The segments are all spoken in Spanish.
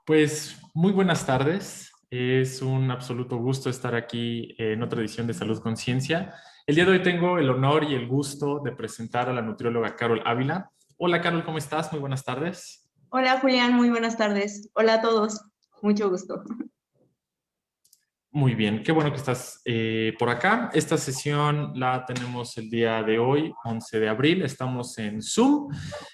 Pues muy buenas tardes. Es un absoluto gusto estar aquí en otra edición de Salud Conciencia. El día de hoy tengo el honor y el gusto de presentar a la nutrióloga Carol Ávila. Hola Carol, ¿cómo estás? Muy buenas tardes. Hola Julián, muy buenas tardes. Hola a todos, mucho gusto. Muy bien, qué bueno que estás por acá. Esta sesión la tenemos el día de hoy, 11 de abril. Estamos en Zoom,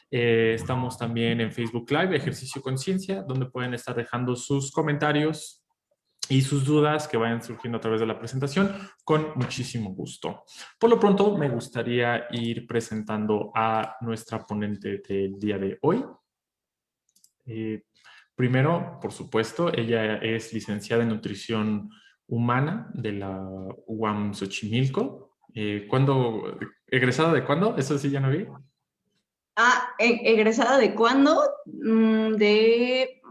estamos también en Facebook Live, Ejercicio Conciencia, donde pueden estar dejando sus comentarios y sus dudas que vayan surgiendo a través de la presentación con muchísimo gusto. Por lo pronto, me gustaría ir presentando a nuestra ponente del día de hoy. Primero, por supuesto, ella es licenciada en nutrición humana de la UAM Xochimilco. ¿Cuándo? ¿Egresada de cuándo? Eso sí ya no vi. ¿Egresada de cuándo? De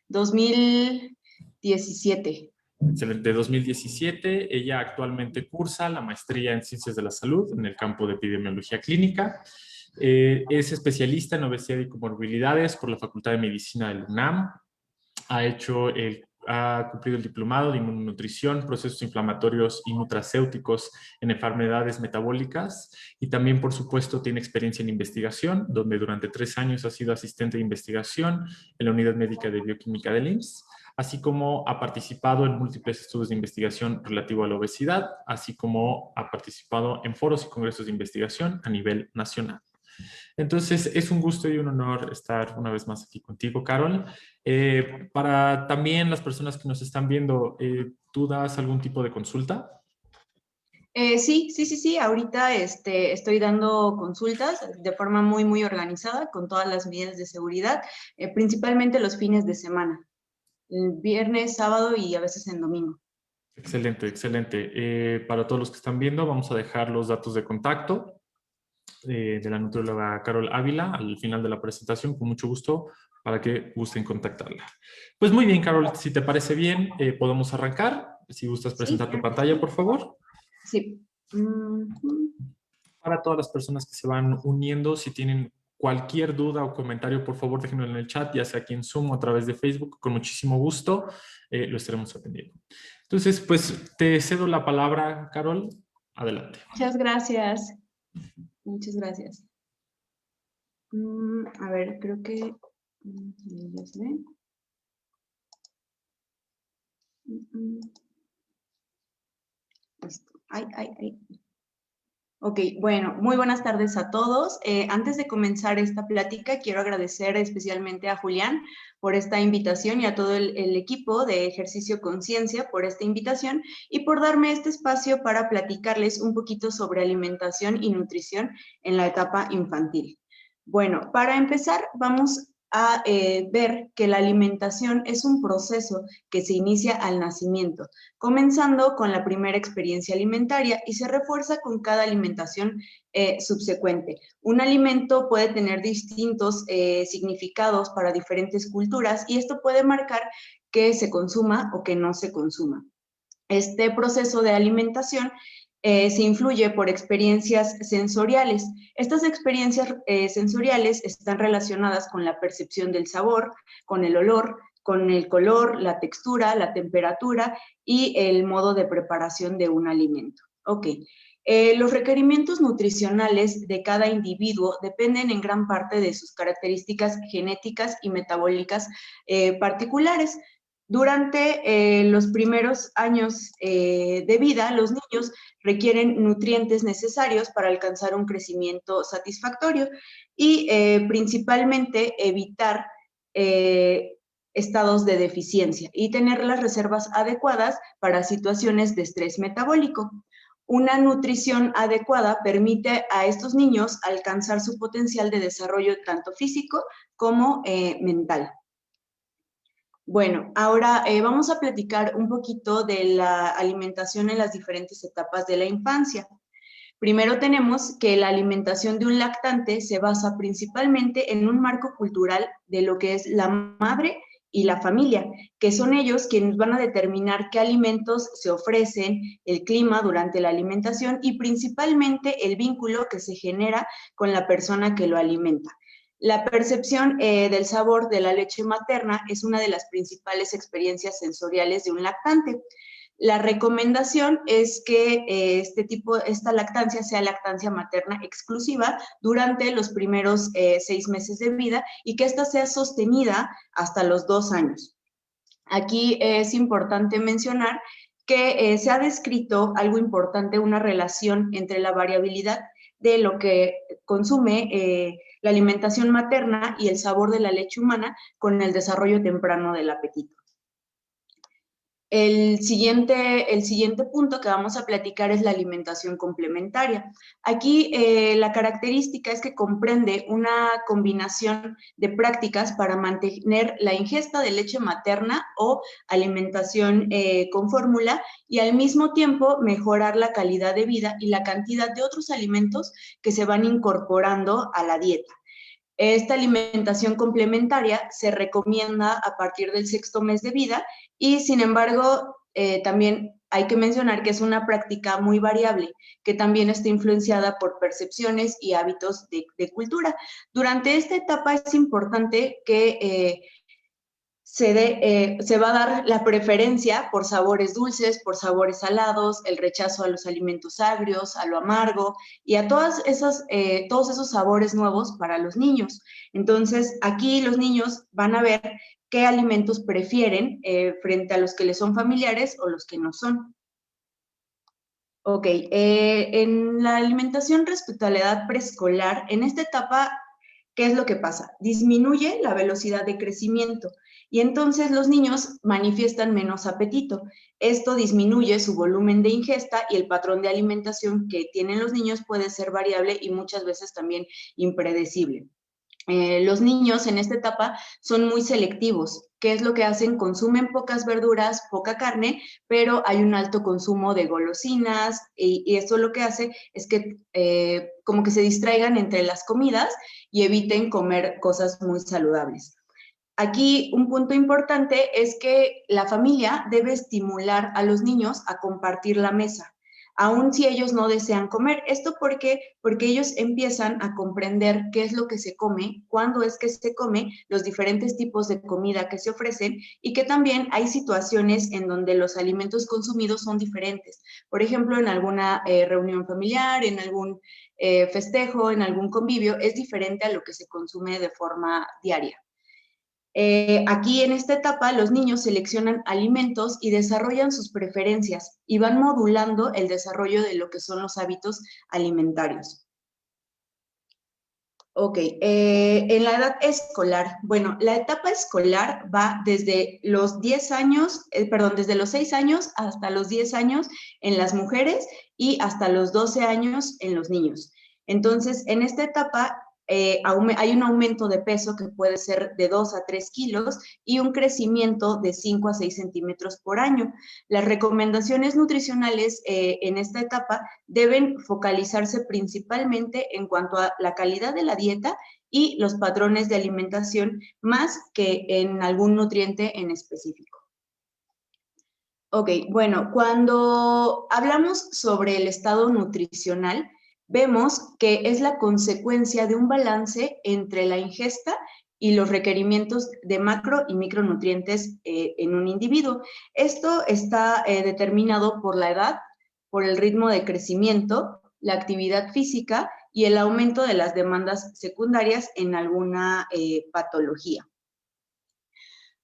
2017. Excelente. De 2017, ella actualmente cursa la maestría en Ciencias de la Salud en el campo de Epidemiología Clínica. Es especialista en obesidad y comorbilidades por la Facultad de Medicina del UNAM. Ha cumplido el diplomado de inmunonutrición, procesos inflamatorios y nutracéuticos en enfermedades metabólicas y también, por supuesto, tiene experiencia en investigación, donde durante 3 años ha sido asistente de investigación en la Unidad Médica de Bioquímica del IMSS, así como ha participado en múltiples estudios de investigación relativo a la obesidad, así como ha participado en foros y congresos de investigación a nivel nacional. Entonces, es un gusto y un honor estar una vez más aquí contigo, Carol. Para también las personas que nos están viendo, ¿tú das algún tipo de consulta? Sí. Ahorita estoy dando consultas de forma muy organizada con todas las medidas de seguridad, principalmente los fines de semana, el viernes, sábado y a veces en domingo. Excelente, excelente. Para todos los que están viendo, vamos a dejar los datos de contacto de la nutrióloga Carol Ávila al final de la presentación, con mucho gusto, para que gusten contactarla. Pues muy bien, Carol, si te parece bien, podemos arrancar. Si gustas Sí, presentar tu claro que pantalla, sí. por favor. Sí. Para todas las personas que se van uniendo, si tienen cualquier duda o comentario, por favor, déjenlo en el chat, ya sea aquí en Zoom o a través de Facebook, con muchísimo gusto lo estaremos atendiendo. Entonces, pues te cedo la palabra, Carol. Adelante. Muchas gracias. Muchas gracias. A ver, creo que... ya se ve. Listo. Ay. Ok, bueno, muy buenas tardes a todos. Antes de comenzar esta plática, quiero agradecer especialmente a Julián por esta invitación y a todo el equipo de Ejercicio Conciencia por esta invitación y por darme este espacio para platicarles un poquito sobre alimentación y nutrición en la etapa infantil. Bueno, para empezar, vamos a ver que la alimentación es un proceso que se inicia al nacimiento, comenzando con la primera experiencia alimentaria y se refuerza con cada alimentación subsecuente. Un alimento puede tener distintos significados para diferentes culturas y esto puede marcar que se consuma o que no se consuma. Este proceso de alimentación se influye por experiencias sensoriales. Estas experiencias sensoriales están relacionadas con la percepción del sabor, con el olor, con el color, la textura, la temperatura y el modo de preparación de un alimento. Ok. Los requerimientos nutricionales de cada individuo dependen en gran parte de sus características genéticas y metabólicas particulares. Durante los primeros años de vida, los niños requieren nutrientes necesarios para alcanzar un crecimiento satisfactorio y principalmente evitar estados de deficiencia y tener las reservas adecuadas para situaciones de estrés metabólico. Una nutrición adecuada permite a estos niños alcanzar su potencial de desarrollo tanto físico como mental. Bueno, ahora vamos a platicar un poquito de la alimentación en las diferentes etapas de la infancia. Primero tenemos que la alimentación de un lactante se basa principalmente en un marco cultural de lo que es la madre y la familia, que son ellos quienes van a determinar qué alimentos se ofrecen, el clima durante la alimentación y principalmente el vínculo que se genera con la persona que lo alimenta. La percepción del sabor de la leche materna es una de las principales experiencias sensoriales de un lactante. La recomendación es que esta lactancia sea lactancia materna exclusiva durante los primeros 6 meses de vida y que ésta sea sostenida hasta los 2 años. Aquí es importante mencionar que se ha descrito algo importante, una relación entre la variabilidad de lo que consume la alimentación materna y el sabor de la leche humana con el desarrollo temprano del apetito. El siguiente punto que vamos a platicar es la alimentación complementaria. Aquí la característica es que comprende una combinación de prácticas para mantener la ingesta de leche materna o alimentación con fórmula y al mismo tiempo mejorar la calidad de vida y la cantidad de otros alimentos que se van incorporando a la dieta. Esta alimentación complementaria se recomienda a partir del 6º mes de vida y, sin embargo, también hay que mencionar que es una práctica muy variable, que también está influenciada por percepciones y hábitos de cultura. Durante esta etapa es importante que se va a dar la preferencia por sabores dulces, por sabores salados, el rechazo a los alimentos agrios, a lo amargo y a todos esos sabores nuevos para los niños. Entonces, aquí los niños van a ver qué alimentos prefieren frente a los que les son familiares o los que no son. Ok, en la alimentación respecto a la edad preescolar, en esta etapa, ¿qué es lo que pasa? Disminuye la velocidad de crecimiento y entonces los niños manifiestan menos apetito. Esto disminuye su volumen de ingesta y el patrón de alimentación que tienen los niños puede ser variable y muchas veces también impredecible. Los niños en esta etapa son muy selectivos. ¿Qué es lo que hacen? Consumen pocas verduras, poca carne, pero hay un alto consumo de golosinas y esto lo que hace es que como que se distraigan entre las comidas y eviten comer cosas muy saludables. Aquí un punto importante es que la familia debe estimular a los niños a compartir la mesa, aun si ellos no desean comer. ¿Esto por qué? Porque ellos empiezan a comprender qué es lo que se come, cuándo es que se come, los diferentes tipos de comida que se ofrecen y que también hay situaciones en donde los alimentos consumidos son diferentes. Por ejemplo, en alguna reunión familiar, en algún festejo, en algún convivio, es diferente a lo que se consume de forma diaria. Aquí en esta etapa los niños seleccionan alimentos y desarrollan sus preferencias y van modulando el desarrollo de lo que son los hábitos alimentarios. Ok, en la edad escolar, bueno, la etapa escolar va desde los 10 años, desde los 6 años hasta los 10 años en las mujeres y hasta los 12 años en los niños. Entonces, en esta etapa hay un aumento de peso que puede ser de 2 a 3 kilos y un crecimiento de 5 a 6 centímetros por año. Las recomendaciones nutricionales en esta etapa deben focalizarse principalmente en cuanto a la calidad de la dieta y los patrones de alimentación más que en algún nutriente en específico. Ok, bueno, cuando hablamos sobre el estado nutricional, vemos que es la consecuencia de un balance entre la ingesta y los requerimientos de macro y micronutrientes en un individuo. Esto está determinado por la edad, por el ritmo de crecimiento, la actividad física y el aumento de las demandas secundarias en alguna patología.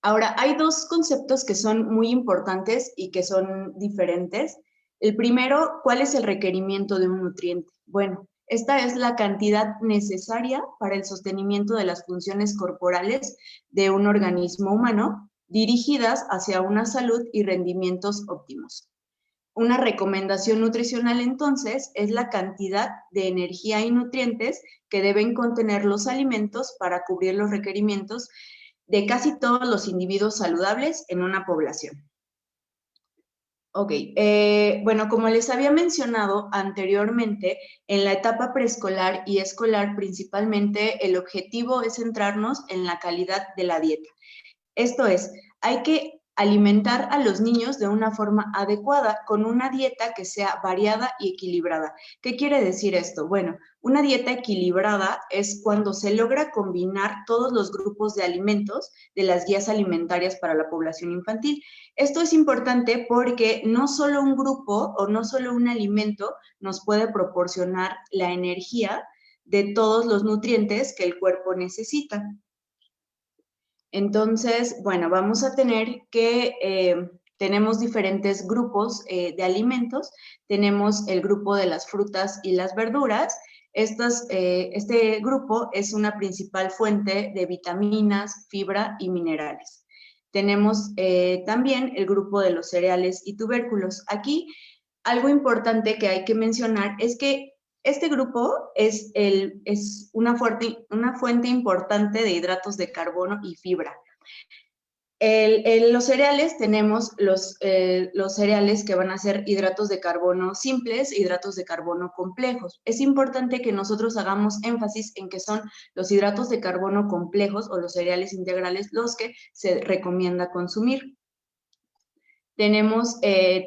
Ahora, hay dos conceptos que son muy importantes y que son diferentes. El primero, ¿cuál es el requerimiento de un nutriente? Bueno, esta es la cantidad necesaria para el sostenimiento de las funciones corporales de un organismo humano dirigidas hacia una salud y rendimientos óptimos. Una recomendación nutricional, entonces, es la cantidad de energía y nutrientes que deben contener los alimentos para cubrir los requerimientos de casi todos los individuos saludables en una población. Ok, bueno, como les había mencionado anteriormente, en la etapa preescolar y escolar principalmente el objetivo es centrarnos en la calidad de la dieta. Esto es, hay que alimentar a los niños de una forma adecuada, con una dieta que sea variada y equilibrada. ¿Qué quiere decir esto? Bueno, una dieta equilibrada es cuando se logra combinar todos los grupos de alimentos de las guías alimentarias para la población infantil. Esto es importante porque no solo un grupo o no solo un alimento nos puede proporcionar la energía de todos los nutrientes que el cuerpo necesita. Entonces, bueno, vamos a tener que, tenemos diferentes grupos de alimentos. Tenemos el grupo de las frutas y las verduras. Este grupo es una principal fuente de vitaminas, fibra y minerales. Tenemos también el grupo de los cereales y tubérculos. Aquí, algo importante que hay que mencionar es que este grupo es una fuente importante de hidratos de carbono y fibra. En los cereales tenemos los cereales que van a ser hidratos de carbono simples, hidratos de carbono complejos. Es importante que nosotros hagamos énfasis en que son los hidratos de carbono complejos o los cereales integrales los que se recomienda consumir. Tenemos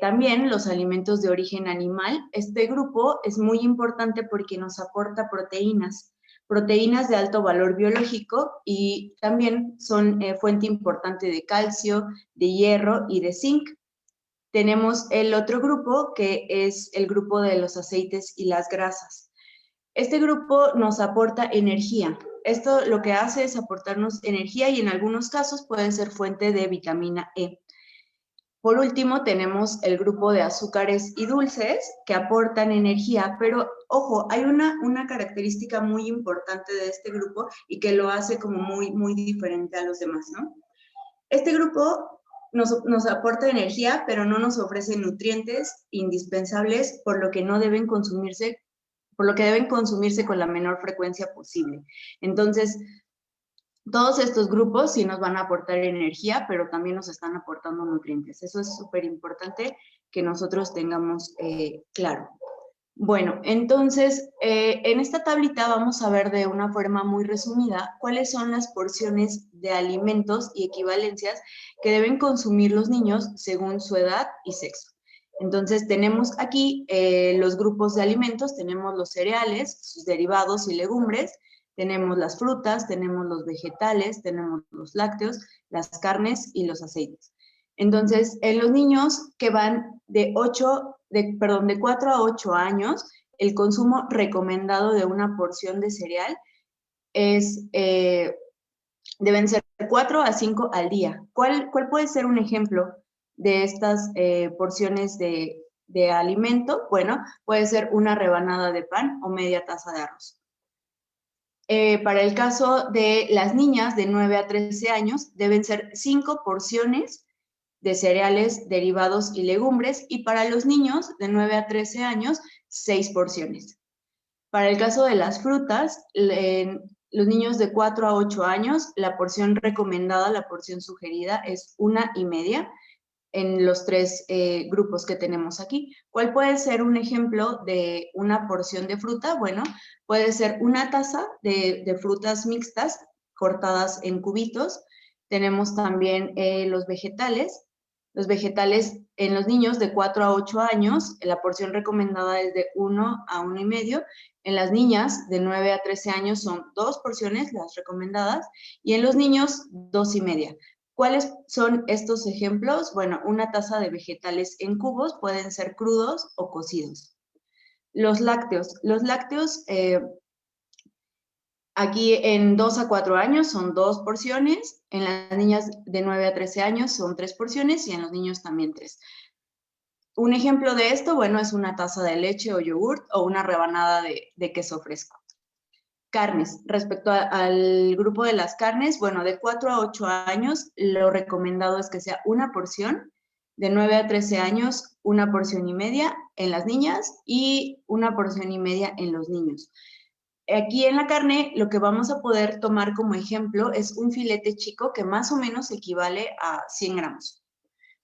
también los alimentos de origen animal. Este grupo es muy importante porque nos aporta proteínas de alto valor biológico y también son fuente importante de calcio, de hierro y de zinc. Tenemos el otro grupo que es el grupo de los aceites y las grasas. Este grupo nos aporta energía. Esto lo que hace es aportarnos energía y en algunos casos puede ser fuente de vitamina E. Por último, tenemos el grupo de azúcares y dulces que aportan energía, pero ojo, hay una característica muy importante de este grupo y que lo hace como muy diferente a los demás, ¿no? Este grupo nos aporta energía, pero no nos ofrece nutrientes indispensables, por lo que deben consumirse con la menor frecuencia posible. Entonces, todos estos grupos sí nos van a aportar energía, pero también nos están aportando nutrientes. Eso es súper importante que nosotros tengamos claro. Bueno, entonces, en esta tablita vamos a ver de una forma muy resumida cuáles son las porciones de alimentos y equivalencias que deben consumir los niños según su edad y sexo. Entonces, tenemos aquí los grupos de alimentos, tenemos los cereales, sus derivados y legumbres, tenemos las frutas, tenemos los vegetales, tenemos los lácteos, las carnes y los aceites. Entonces, en los niños que van de 4 a 8 años, el consumo recomendado de una porción de cereal deben ser 4 a 5 al día. ¿Cuál puede ser un ejemplo de estas porciones de alimento? Bueno, puede ser una rebanada de pan o media taza de arroz. Para el caso de las niñas de 9 a 13 años, deben ser 5 porciones de cereales, derivados y legumbres, y para los niños de 9 a 13 años, 6 porciones. Para el caso de las frutas, los niños de 4 a 8 años, la porción recomendada, la porción sugerida es 1,5 en los 3 grupos que tenemos aquí. ¿Cuál puede ser un ejemplo de una porción de fruta? Bueno, puede ser una taza de frutas mixtas cortadas en cubitos. Tenemos también los vegetales. Los vegetales en los niños de 4 a 8 años, la porción recomendada es de 1 a 1,5. En las niñas de 9 a 13 años son 2 porciones las recomendadas y en los niños 2,5. ¿Cuáles son estos ejemplos? Bueno, una taza de vegetales en cubos pueden ser crudos o cocidos. Los lácteos. Los lácteos aquí en 2 a 4 años son 2 porciones, en las niñas de 9 a 13 años son 3 porciones y en los niños también 3. Un ejemplo de esto, bueno, es una taza de leche o yogurt o una rebanada de queso fresco. Carnes. Respecto al grupo de las carnes, bueno, de 4 a 8 años, lo recomendado es que sea una porción. De 9 a 13 años, 1,5 porciones en las niñas y 1,5 porciones en los niños. Aquí en la carne, lo que vamos a poder tomar como ejemplo es un filete chico que más o menos equivale a 100 gramos.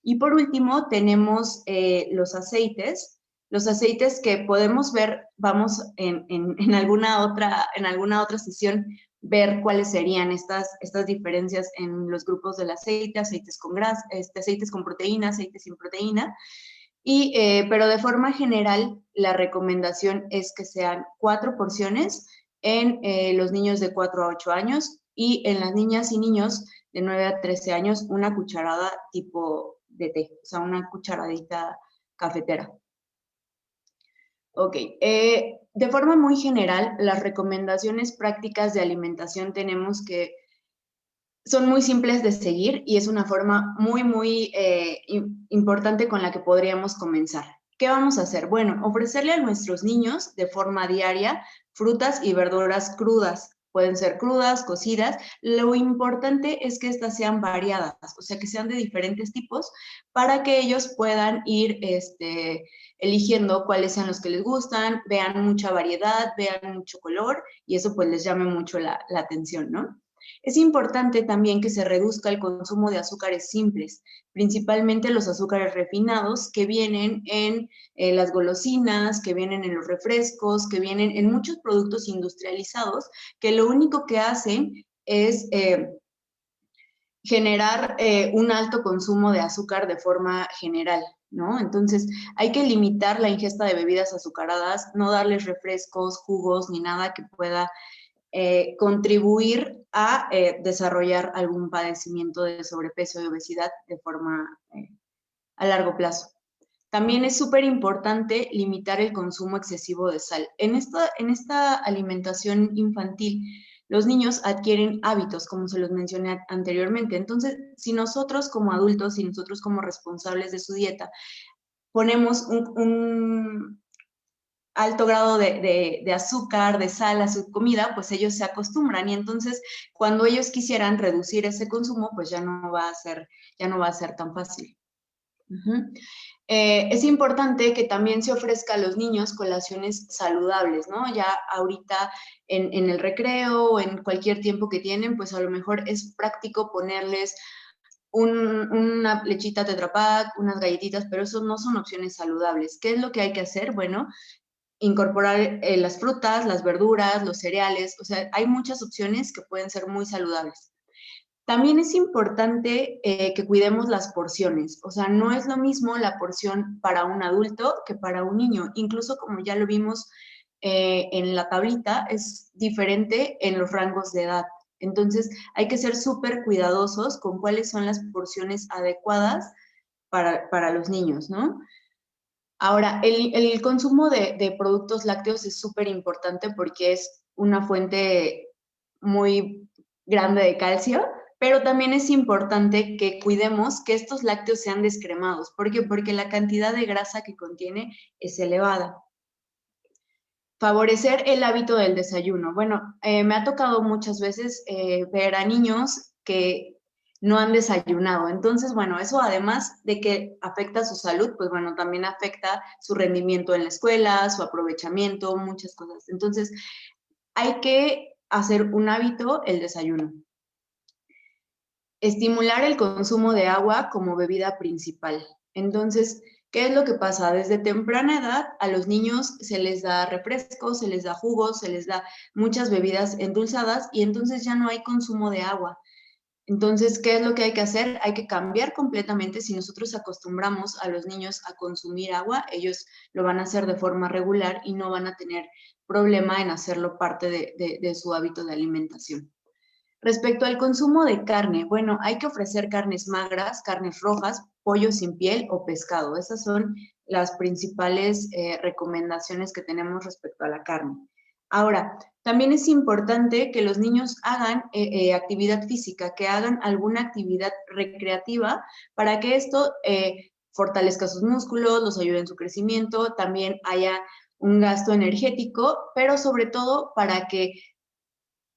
Y por último, tenemos los aceites. Los aceites que podemos ver, vamos en alguna otra sesión, ver cuáles serían estas diferencias en los grupos del aceite, aceites con grasa, aceites con proteína, aceites sin proteína. Pero de forma general, la recomendación es que sean 4 porciones en los niños de 4 a 8 años y en las niñas y niños de 9 a 13 años una cucharada tipo de té, o sea, una cucharadita cafetera. Ok, de forma muy general, las recomendaciones prácticas de alimentación tenemos que son muy simples de seguir y es una forma muy importante con la que podríamos comenzar. ¿Qué vamos a hacer? Bueno, ofrecerle a nuestros niños de forma diaria frutas y verduras crudas. Pueden ser crudas, cocidas. Lo importante es que estas sean variadas, o sea, que sean de diferentes tipos para que ellos puedan ir eligiendo cuáles sean los que les gustan, vean mucha variedad, vean mucho color y eso pues les llame mucho la atención, ¿no? Es importante también que se reduzca el consumo de azúcares simples, principalmente los azúcares refinados que vienen en las golosinas, que vienen en los refrescos, que vienen en muchos productos industrializados, que lo único que hacen es generar un alto consumo de azúcar de forma general, ¿no? Entonces, hay que limitar la ingesta de bebidas azucaradas, no darles refrescos, jugos, ni nada que pueda contribuir a desarrollar algún padecimiento de sobrepeso y obesidad de forma a largo plazo. También es súper importante limitar el consumo excesivo de sal. En esta alimentación infantil, los niños adquieren hábitos, como se los mencioné anteriormente. Entonces, si nosotros como adultos, si nosotros como responsables de su dieta, ponemos un alto grado de azúcar, de sal a su comida, pues ellos se acostumbran y entonces cuando ellos quisieran reducir ese consumo, pues ya no va a ser tan fácil. Es importante que también se ofrezca a los niños colaciones saludables, ¿no? Ya ahorita en el recreo o en cualquier tiempo que tienen, pues a lo mejor es práctico ponerles una lechita Tetra Pak, unas galletitas, pero eso no son opciones saludables. ¿Qué es lo que hay que hacer? Bueno, incorporar las frutas, las verduras, los cereales, o sea, hay muchas opciones que pueden ser muy saludables. También es importante que cuidemos las porciones, o sea, no es lo mismo la porción para un adulto que para un niño, incluso como ya lo vimos en la tablita, es diferente en los rangos de edad. Entonces, hay que ser súper cuidadosos con cuáles son las porciones adecuadas para los niños, ¿no? Ahora, el consumo de productos lácteos es súper importante porque es una fuente muy grande de calcio, pero también es importante que cuidemos que estos lácteos sean descremados. ¿Por qué? Porque la cantidad de grasa que contiene es elevada. Favorecer el hábito del desayuno. Bueno, me ha tocado muchas veces ver a niños que no han desayunado. Entonces, bueno, eso además de que afecta su salud, pues bueno, también afecta su rendimiento en la escuela, su aprovechamiento, muchas cosas. Entonces, hay que hacer un hábito el desayuno. Estimular el consumo de agua como bebida principal. Entonces, ¿qué es lo que pasa? Desde temprana edad a los niños se les da refrescos, se les da jugos, se les da muchas bebidas endulzadas y entonces ya no hay consumo de agua. Entonces, ¿qué es lo que hay que hacer? Hay que cambiar completamente. Si nosotros acostumbramos a los niños a consumir agua, ellos lo van a hacer de forma regular y no van a tener problema en hacerlo parte de su hábito de alimentación. Respecto al consumo de carne, bueno, hay que ofrecer carnes magras, carnes rojas, pollo sin piel o pescado. Esas son las principales recomendaciones que tenemos respecto a la carne. Ahora, también es importante que los niños hagan actividad física, que hagan alguna actividad recreativa para que esto fortalezca sus músculos, los ayude en su crecimiento, también haya un gasto energético, pero sobre todo para que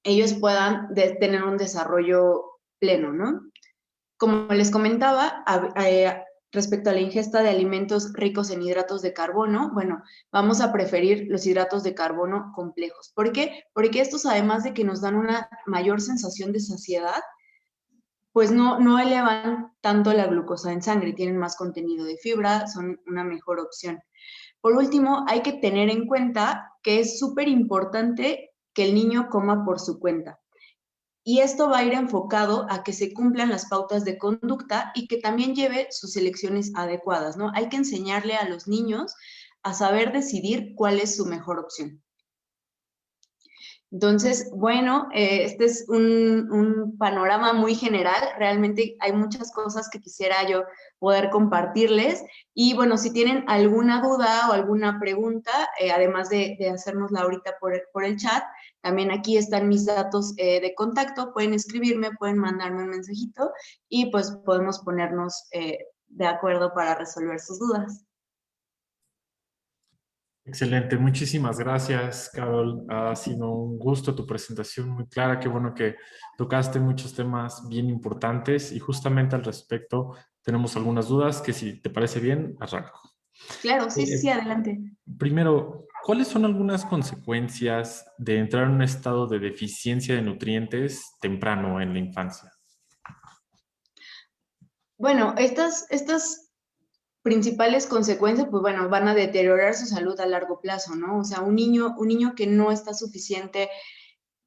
ellos puedan tener un desarrollo pleno, ¿no? Como les comentaba, respecto a la ingesta de alimentos ricos en hidratos de carbono, bueno, vamos a preferir los hidratos de carbono complejos. ¿Por qué? Porque estos, además de que nos dan una mayor sensación de saciedad, pues no elevan tanto la glucosa en sangre, tienen más contenido de fibra, son una mejor opción. Por último, hay que tener en cuenta que es súper importante que el niño coma por su cuenta. Y esto va a ir enfocado a que se cumplan las pautas de conducta y que también lleve sus elecciones adecuadas, ¿no? Hay que enseñarle a los niños a saber decidir cuál es su mejor opción. Entonces, bueno, este es un panorama muy general. Realmente hay muchas cosas que quisiera yo poder compartirles. Y bueno, si tienen alguna duda o alguna pregunta, además de hacérnosla ahorita por el chat, también aquí están mis datos de contacto. Pueden escribirme, pueden mandarme un mensajito y pues podemos ponernos de acuerdo para resolver sus dudas. Excelente, muchísimas gracias, Carol. Ha sido un gusto tu presentación muy clara. Qué bueno que tocaste muchos temas bien importantes y justamente al respecto tenemos algunas dudas que si te parece bien, arranco. Claro, sí, sí, sí, Eh, adelante. Primero, ¿cuáles son algunas consecuencias de entrar en un estado de deficiencia de nutrientes temprano en la infancia? Bueno, estas principales consecuencias, pues bueno, van a deteriorar su salud a largo plazo, ¿no? O sea, un niño que no está suficiente,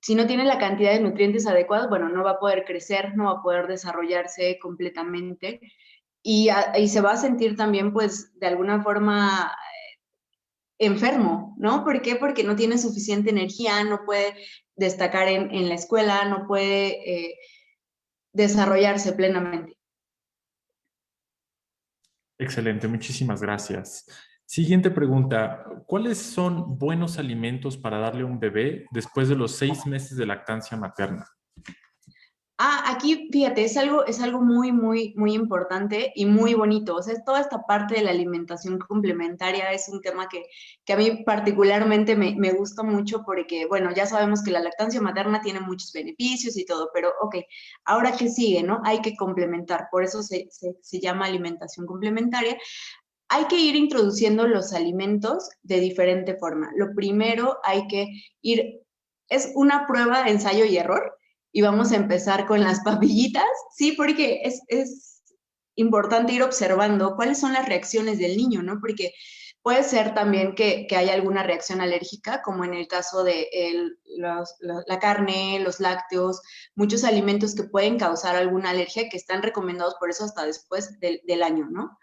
si no tiene la cantidad de nutrientes adecuados, bueno, no va a poder crecer, no va a poder desarrollarse completamente y se va a sentir también, pues, de alguna forma enfermo, ¿no? ¿Por qué? Porque no tiene suficiente energía, no puede destacar en la escuela, no puede desarrollarse plenamente. Excelente, muchísimas gracias. Siguiente pregunta, ¿cuáles son buenos alimentos para darle a un bebé después de los 6 meses de lactancia materna? Aquí, fíjate, es algo muy, muy, muy importante y muy bonito. O sea, toda esta parte de la alimentación complementaria es un tema que a mí particularmente me gusta mucho porque, bueno, ya sabemos que la lactancia materna tiene muchos beneficios y todo, pero ok, ahora qué sigue, ¿no? Hay que complementar, por eso se llama alimentación complementaria. Hay que ir introduciendo los alimentos de diferente forma. Lo primero hay que ir, es una prueba de ensayo y error, y vamos a empezar con las papillitas, sí, porque es importante ir observando cuáles son las reacciones del niño, ¿no? Porque puede ser también que haya alguna reacción alérgica, como en el caso de la carne, los lácteos, muchos alimentos que pueden causar alguna alergia que están recomendados por eso hasta después del año, ¿no?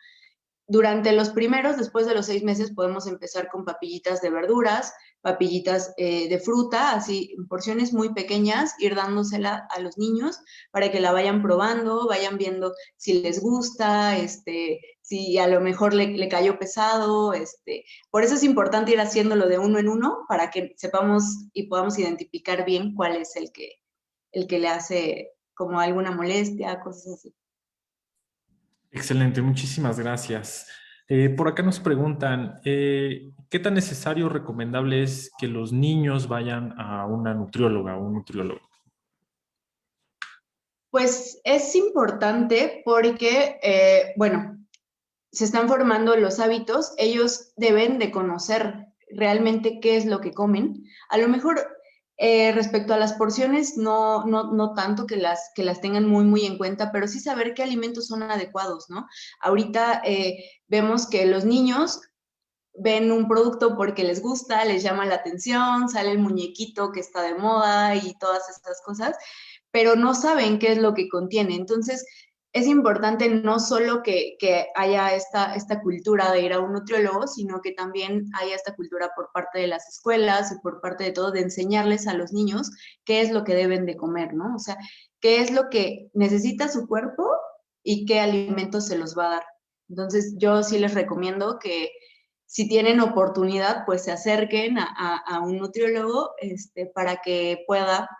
Durante los primeros, después de los 6 meses, podemos empezar con papillitas de verduras, papillitas de fruta, así en porciones muy pequeñas, ir dándosela a los niños para que la vayan probando, vayan viendo si les gusta, si a lo mejor le cayó pesado. Por eso es importante ir haciéndolo de uno en uno para que sepamos y podamos identificar bien cuál es el que le hace como alguna molestia, cosas así. Excelente, muchísimas gracias. Por acá nos preguntan, ¿qué tan necesario o recomendable es que los niños vayan a una nutrióloga o un nutriólogo? Pues es importante porque, bueno, se están formando los hábitos, ellos deben de conocer realmente qué es lo que comen. A lo mejor respecto a las porciones, no tanto que las tengan muy, muy en cuenta, pero sí saber qué alimentos son adecuados, ¿no? Ahorita vemos que los niños ven un producto porque les gusta, les llama la atención, sale el muñequito que está de moda y todas estas cosas, pero no saben qué es lo que contiene. Entonces, es importante no solo que haya esta cultura de ir a un nutriólogo, sino que también haya esta cultura por parte de las escuelas y por parte de todo, de enseñarles a los niños qué es lo que deben de comer, ¿no? O sea, qué es lo que necesita su cuerpo y qué alimentos se los va a dar. Entonces, yo sí les recomiendo que si tienen oportunidad, pues se acerquen a un nutriólogo para que pueda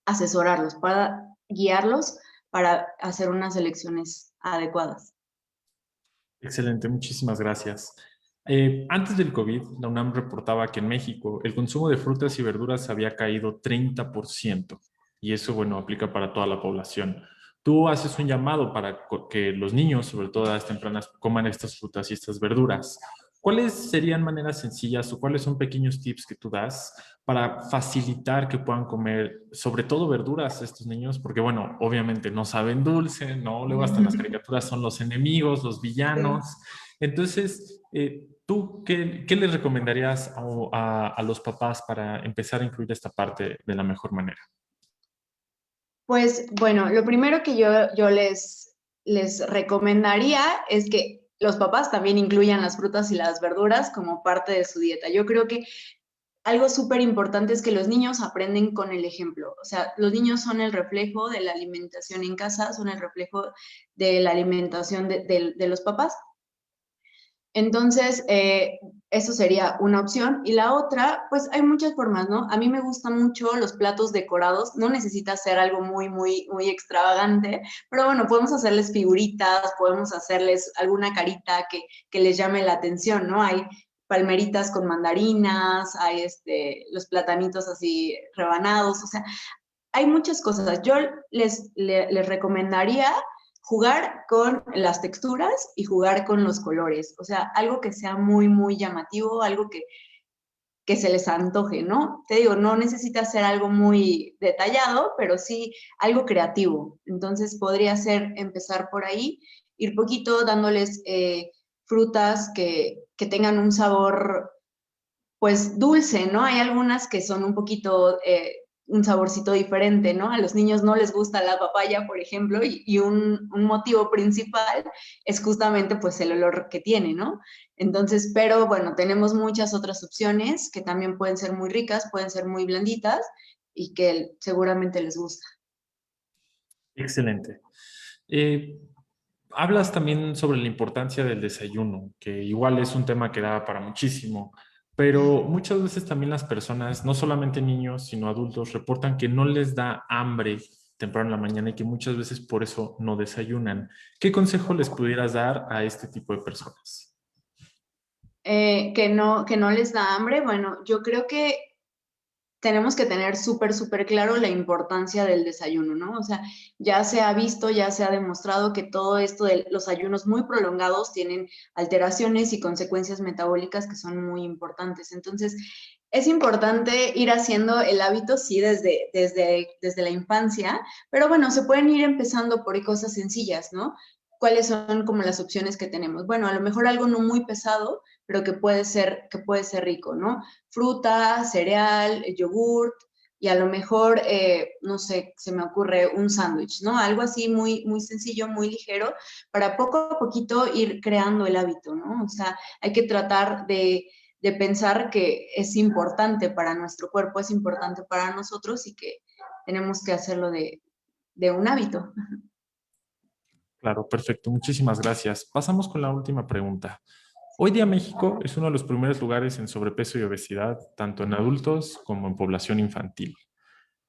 asesorarlos, para guiarlos para hacer unas elecciones adecuadas. Excelente, muchísimas gracias. Antes del COVID, la UNAM reportaba que en México el consumo de frutas y verduras había caído 30%, y eso, bueno, aplica para toda la población. Tú haces un llamado para que los niños, sobre todo a edades tempranas, coman estas frutas y estas verduras. ¿Cuáles serían maneras sencillas o cuáles son pequeños tips que tú das para facilitar que puedan comer, sobre todo verduras, estos niños? Porque, bueno, obviamente no saben dulce, ¿no? Luego hasta en las caricaturas son los enemigos, los villanos. Sí. Entonces, ¿tú qué les recomendarías a los papás para empezar a incluir esta parte de la mejor manera? Pues bueno, lo primero que yo les recomendaría es que los papás también incluyan las frutas y las verduras como parte de su dieta. Yo creo que algo súper importante es que los niños aprenden con el ejemplo. O sea, los niños son el reflejo de la alimentación en casa, son el reflejo de la alimentación de los papás. Entonces, eso sería una opción. Y la otra, pues hay muchas formas, ¿no? A mí me gustan mucho los platos decorados. No necesita ser algo muy extravagante, pero bueno, podemos hacerles figuritas, podemos hacerles alguna carita que les llame la atención, ¿no? Hay palmeritas con mandarinas, hay los platanitos así rebanados, o sea, hay muchas cosas. Yo les recomendaría jugar con las texturas y jugar con los colores. O sea, algo que sea muy llamativo, algo que se les antoje, ¿no? Te digo, no necesita ser algo muy detallado, pero sí algo creativo. Entonces podría ser empezar por ahí, ir poquito dándoles frutas que tengan un sabor pues dulce, ¿no? Hay algunas que son un poquito, un saborcito diferente, ¿no? A los niños no les gusta la papaya, por ejemplo, y un motivo principal es justamente pues el olor que tiene, ¿no? Entonces, pero bueno, tenemos muchas otras opciones que también pueden ser muy ricas, pueden ser muy blanditas y que seguramente les gusta. Excelente. Eh, Hablas también sobre la importancia del desayuno, que igual es un tema que da para muchísimo, pero muchas veces también las personas, no solamente niños, sino adultos, reportan que no les da hambre temprano en la mañana y que muchas veces por eso no desayunan. ¿Qué consejo les pudieras dar a este tipo de personas? Que no les da hambre, bueno, yo creo que tenemos que tener súper claro la importancia del desayuno, ¿no? O sea, ya se ha visto, ya se ha demostrado que todo esto de los ayunos muy prolongados tienen alteraciones y consecuencias metabólicas que son muy importantes. Entonces, es importante ir haciendo el hábito, sí, desde la infancia, pero bueno, se pueden ir empezando por cosas sencillas, ¿no? ¿Cuáles son como las opciones que tenemos? Bueno, a lo mejor algo no muy pesado, pero que puede ser rico, ¿no? Fruta, cereal, yogurt y a lo mejor, no sé, se me ocurre un sándwich, ¿no? Algo así muy sencillo, muy ligero, para poco a poquito ir creando el hábito, ¿no? O sea, hay que tratar de pensar que es importante para nuestro cuerpo, es importante para nosotros y que tenemos que hacerlo de un hábito. Claro, perfecto. Muchísimas gracias. Pasamos con la última pregunta. Hoy día México es uno de los primeros lugares en sobrepeso y obesidad, tanto en adultos como en población infantil.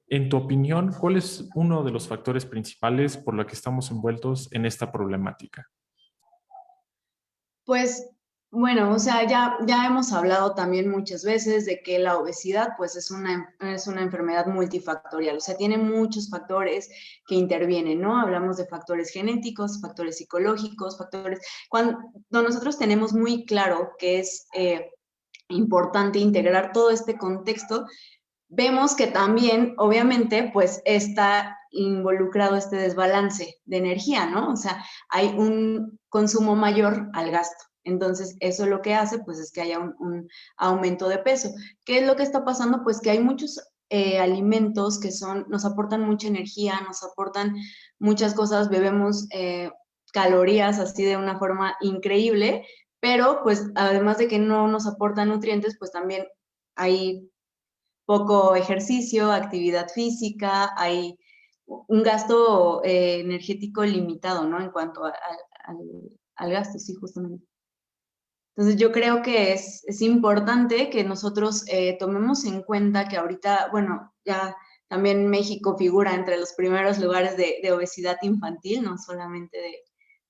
En tu opinión, ¿cuál es uno de los factores principales por los que estamos envueltos en esta problemática? Pues bueno, o sea, ya hemos hablado también muchas veces de que la obesidad pues es una enfermedad multifactorial, o sea, tiene muchos factores que intervienen, ¿no? Hablamos de factores genéticos, factores psicológicos, factores... Cuando nosotros tenemos muy claro que es importante integrar todo este contexto, vemos que también, obviamente, pues está involucrado este desbalance de energía, ¿no? O sea, hay un consumo mayor al gasto. Entonces, eso lo que hace, pues, es que haya un aumento de peso. ¿Qué es lo que está pasando? Pues que hay muchos alimentos que nos aportan mucha energía, nos aportan muchas cosas, bebemos calorías así de una forma increíble, pero pues además de que no nos aportan nutrientes, pues también hay poco ejercicio, actividad física, hay un gasto energético limitado, ¿no? En cuanto al gasto, sí, justamente. Entonces yo creo que es importante que nosotros tomemos en cuenta que ahorita, bueno, ya también México figura entre los primeros lugares de obesidad infantil, no solamente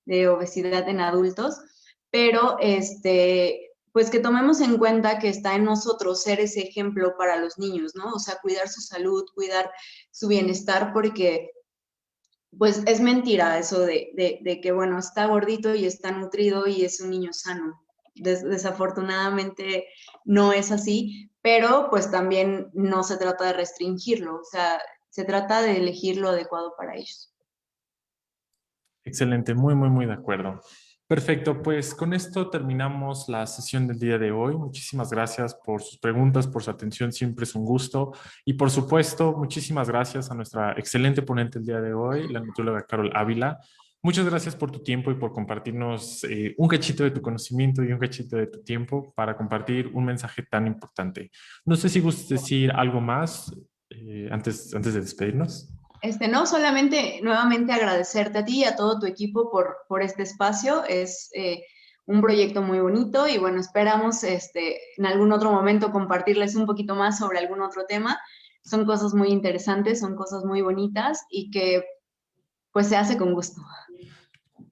de obesidad en adultos, pero pues que tomemos en cuenta que está en nosotros ser ese ejemplo para los niños, ¿no? O sea, cuidar su salud, cuidar su bienestar, porque pues es mentira eso de que, bueno, está gordito y está nutrido y es un niño sano. Desafortunadamente no es así, pero pues también no se trata de restringirlo, o sea, se trata de elegir lo adecuado para ellos. Excelente, muy de acuerdo. Perfecto, pues con esto terminamos la sesión del día de hoy. Muchísimas gracias por sus preguntas, por su atención, siempre es un gusto. Y por supuesto, muchísimas gracias a nuestra excelente ponente el día de hoy, la nutrióloga Carol Ávila. Muchas gracias por tu tiempo y por compartirnos un cachito de tu conocimiento y un cachito de tu tiempo para compartir un mensaje tan importante. No sé si gustas decir algo más antes de despedirnos. No, solamente nuevamente agradecerte a ti y a todo tu equipo por este espacio. Es un proyecto muy bonito y bueno, esperamos en algún otro momento compartirles un poquito más sobre algún otro tema. Son cosas muy interesantes, son cosas muy bonitas y que pues se hace con gusto.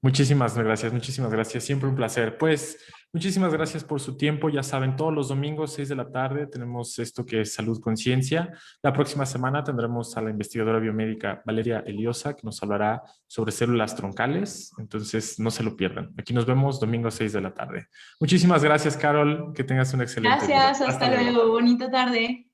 Muchísimas gracias, muchísimas gracias. Siempre un placer. Pues muchísimas gracias por su tiempo. Ya saben, todos los domingos, 6 de la tarde, tenemos esto que es Salud Conciencia. La próxima semana tendremos a la investigadora biomédica Valeria Eliosa, que nos hablará sobre células troncales. Entonces, no se lo pierdan. Aquí nos vemos domingo 6 de la tarde. Muchísimas gracias, Carol. Que tengas un excelente día. Gracias, hasta luego. Bonita tarde.